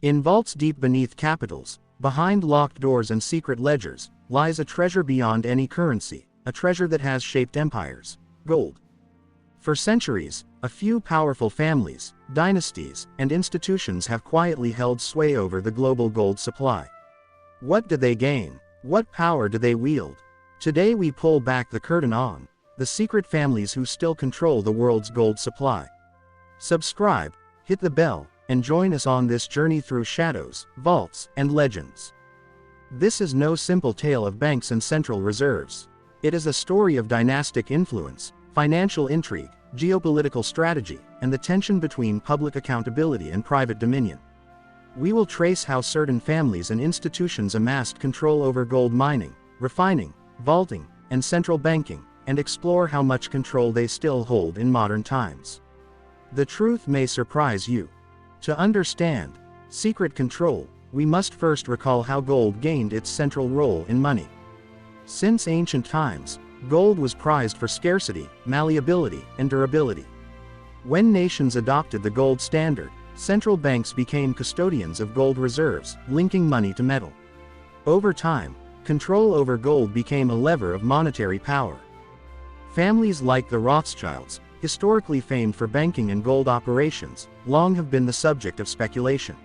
In vaults deep beneath capitals, behind locked doors and secret ledgers, lies a treasure beyond any currency, a treasure that has shaped empires: gold. For centuries, a few powerful families, dynasties, and institutions have quietly held sway over the global gold supply. What did they gain? What power do they wield? Today we pull back the curtain on the secret families who still control the world's gold supply. Subscribe, hit the bell, and join us on this journey through shadows, vaults, and legends. This is no simple tale of banks and central reserves. It is a story of dynastic influence, financial intrigue, geopolitical strategy, and the tension between public accountability and private dominion. We will trace how certain families and institutions amassed control over gold mining, refining, vaulting, and central banking, and explore how much control they still hold in modern times. The truth may surprise you. To understand secret control, we must first recall how gold gained its central role in money. Since ancient times, gold was prized for scarcity, malleability, and durability. When nations adopted the gold standard, central banks became custodians of gold reserves, linking money to metal. Over time, control over gold became a lever of monetary power. Families like the Rothschilds, historically famed for banking and gold operations, long have been the subject of speculation.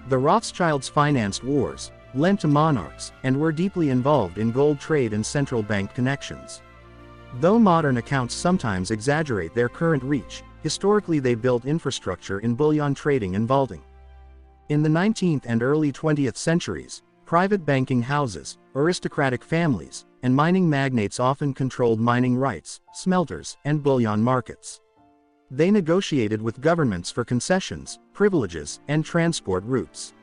The Rothschilds financed wars, lent to monarchs, and were deeply involved in gold trade and central bank connections. Though modern accounts sometimes exaggerate their current reach, historically they built infrastructure in bullion trading and vaulting. In the 19th and early 20th centuries, private banking houses, aristocratic families, and mining magnates often controlled mining rights, smelters, and bullion markets. They negotiated with governments for concessions, privileges, and transport routes.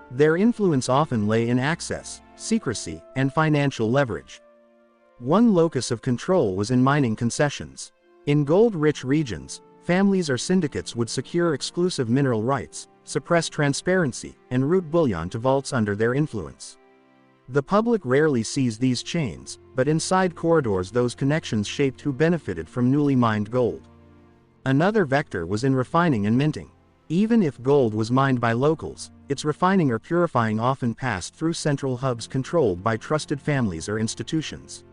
Their influence often lay in access, secrecy, and financial leverage. One locus of control was in mining concessions. In gold-rich regions, families or syndicates would secure exclusive mineral rights, suppress transparency, and route bullion to vaults under their influence. The public rarely sees these chains, but inside corridors those connections shaped who benefited from newly mined gold. Another vector was in refining and minting. Even if gold was mined by locals, its refining or purifying often passed through central hubs controlled by trusted families or institutions.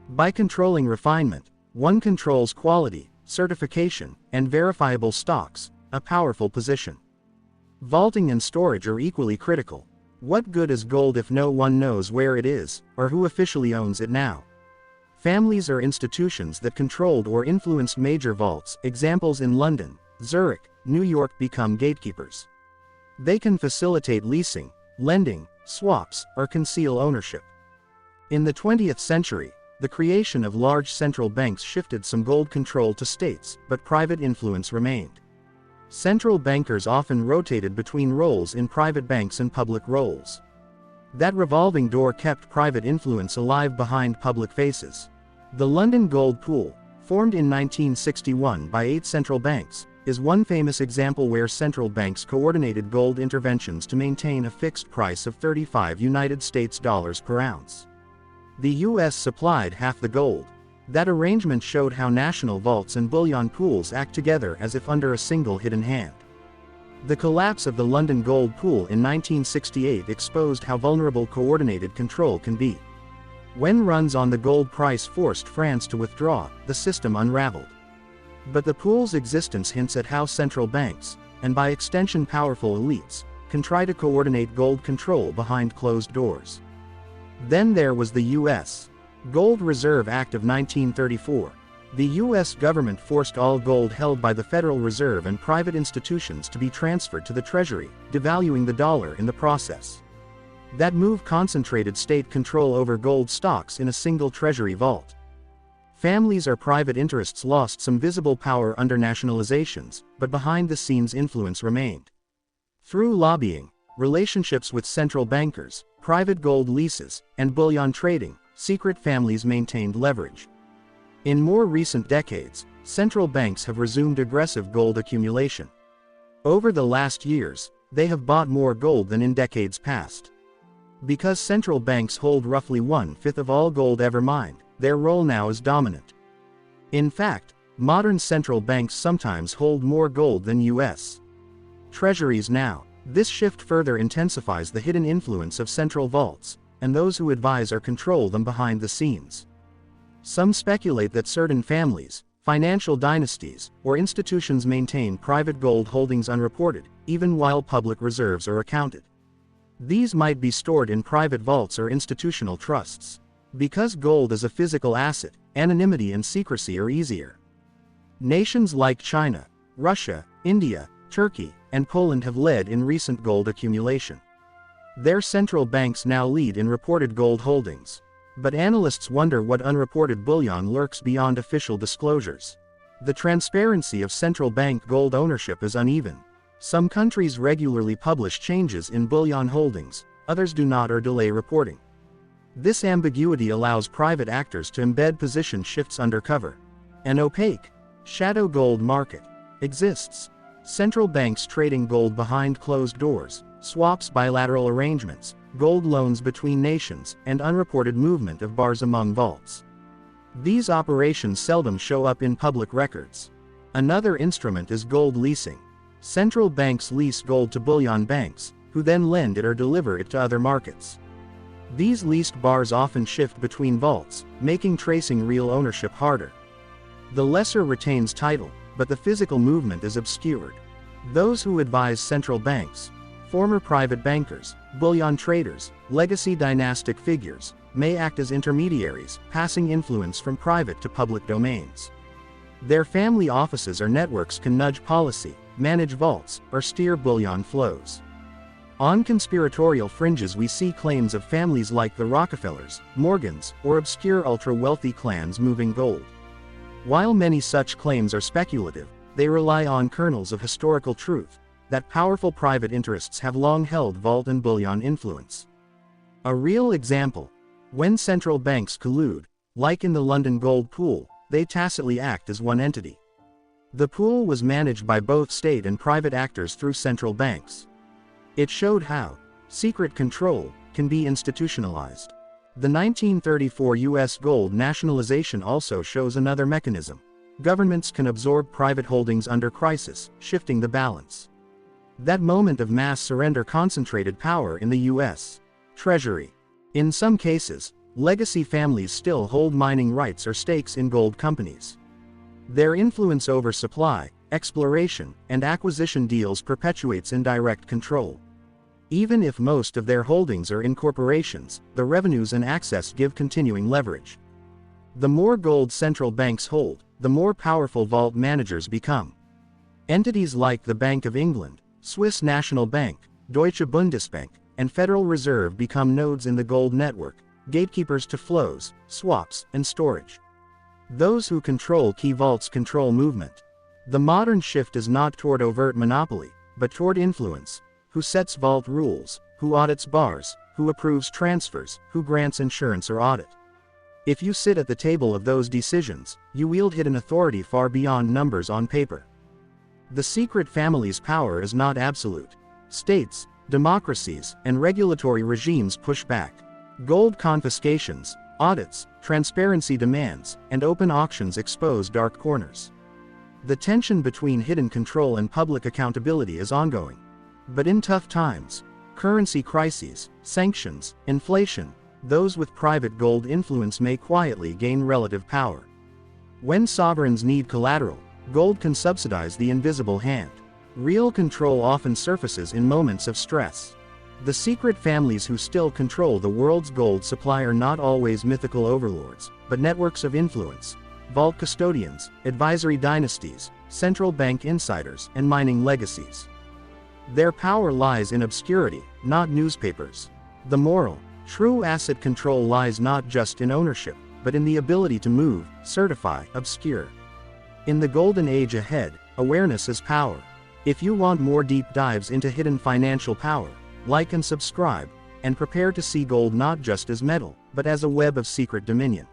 By controlling refinement, one controls quality, certification, and verifiable stocks, a powerful position. Vaulting and storage are equally critical. What good is gold if no one knows where it is, or who officially owns it now? Families or institutions that controlled or influenced major vaults, examples in London, Zurich, New York, become gatekeepers. They can facilitate leasing, lending, swaps, or conceal ownership. In the 20th century, the creation of large central banks shifted some gold control to states, but private influence remained. Central bankers often rotated between roles in private banks and public roles. That revolving door kept private influence alive behind public faces. The London Gold Pool, formed in 1961 by 8 central banks, is one famous example where central banks coordinated gold interventions to maintain a fixed price of $35 per ounce. The US supplied half the gold. That arrangement showed how national vaults and bullion pools act together as if under a single hidden hand. The collapse of the London Gold Pool in 1968 exposed how vulnerable coordinated control can be. When runs on the gold price forced France to withdraw, the system unraveled. But the pool's existence hints at how central banks, and by extension powerful elites, can try to coordinate gold control behind closed doors. Then there was the U.S. Gold Reserve Act of 1934. The U.S. government forced all gold held by the Federal Reserve and private institutions to be transferred to the Treasury, devaluing the dollar in the process. That move concentrated state control over gold stocks in a single Treasury vault. Families or private interests lost some visible power under nationalizations, but behind-the-scenes influence remained. Through lobbying, relationships with central bankers, private gold leases, and bullion trading, secret families maintained leverage. In more recent decades, central banks have resumed aggressive gold accumulation. Over the last years, they have bought more gold than in decades past. Because central banks hold roughly 1/5 of all gold ever mined, their role now is dominant. In fact, modern central banks sometimes hold more gold than U.S. Treasuries now. This shift further intensifies the hidden influence of central vaults, and those who advise or control them behind the scenes. Some speculate that certain families, financial dynasties, or institutions maintain private gold holdings unreported, even while public reserves are accounted. These might be stored in private vaults or institutional trusts. Because gold is a physical asset, anonymity and secrecy are easier. Nations like China, Russia, India, Turkey, and Poland have led in recent gold accumulation. Their central banks now lead in reported gold holdings. But analysts wonder what unreported bullion lurks beyond official disclosures. The transparency of central bank gold ownership is uneven. Some countries regularly publish changes in bullion holdings, others do not or delay reporting. This ambiguity allows private actors to embed position shifts undercover. An opaque, shadow gold market exists. Central banks trading gold behind closed doors, swaps, bilateral arrangements, gold loans between nations, and unreported movement of bars among vaults. These operations seldom show up in public records. Another instrument is gold leasing. Central banks lease gold to bullion banks, who then lend it or deliver it to other markets. These leased bars often shift between vaults, making tracing real ownership harder. The lessor retains title, but the physical movement is obscured. Those who advise central banks, former private bankers, bullion traders, legacy dynastic figures, may act as intermediaries, passing influence from private to public domains. Their family offices or networks can nudge policy, manage vaults, or steer bullion flows. On conspiratorial fringes we see claims of families like the Rockefellers, Morgans, or obscure ultra-wealthy clans moving gold. While many such claims are speculative, they rely on kernels of historical truth, that powerful private interests have long held vault and bullion influence. A real example: when central banks collude, like in the London gold pool, they tacitly act as one entity. The pool was managed by both state and private actors through central banks. It showed how secret control can be institutionalized. The 1934 U.S. gold nationalization also shows another mechanism. Governments can absorb private holdings under crisis, shifting the balance. That moment of mass surrender concentrated power in the U.S. Treasury. In some cases, legacy families still hold mining rights or stakes in gold companies. Their influence over supply, exploration, and acquisition deals perpetuates indirect control. Even if most of their holdings are in corporations, the revenues and access give continuing leverage. The more gold central banks hold, the more powerful vault managers become. Entities like the Bank of England, Swiss National Bank, Deutsche Bundesbank, and Federal Reserve become nodes in the gold network, gatekeepers to flows, swaps, and storage. Those who control key vaults control movement. The modern shift is not toward overt monopoly, but toward influence. Who sets vault rules, who audits bars, who approves transfers, who grants insurance or audit. If you sit at the table of those decisions, you wield hidden authority far beyond numbers on paper. The secret family's power is not absolute. States, democracies, and regulatory regimes push back. Gold confiscations, audits, transparency demands, and open auctions expose dark corners. The tension between hidden control and public accountability is ongoing. But in tough times, currency crises, sanctions, inflation, those with private gold influence may quietly gain relative power. When sovereigns need collateral, gold can subsidize the invisible hand. Real control often surfaces in moments of stress. The secret families who still control the world's gold supply are not always mythical overlords, but networks of influence, vault custodians, advisory dynasties, central bank insiders, and mining legacies. Their power lies in obscurity, not newspapers. The moral, true asset control lies not just in ownership, but in the ability to move, certify, obscure. In the golden age ahead, awareness is power. If you want more deep dives into hidden financial power, like and subscribe, and prepare to see gold not just as metal, but as a web of secret dominion.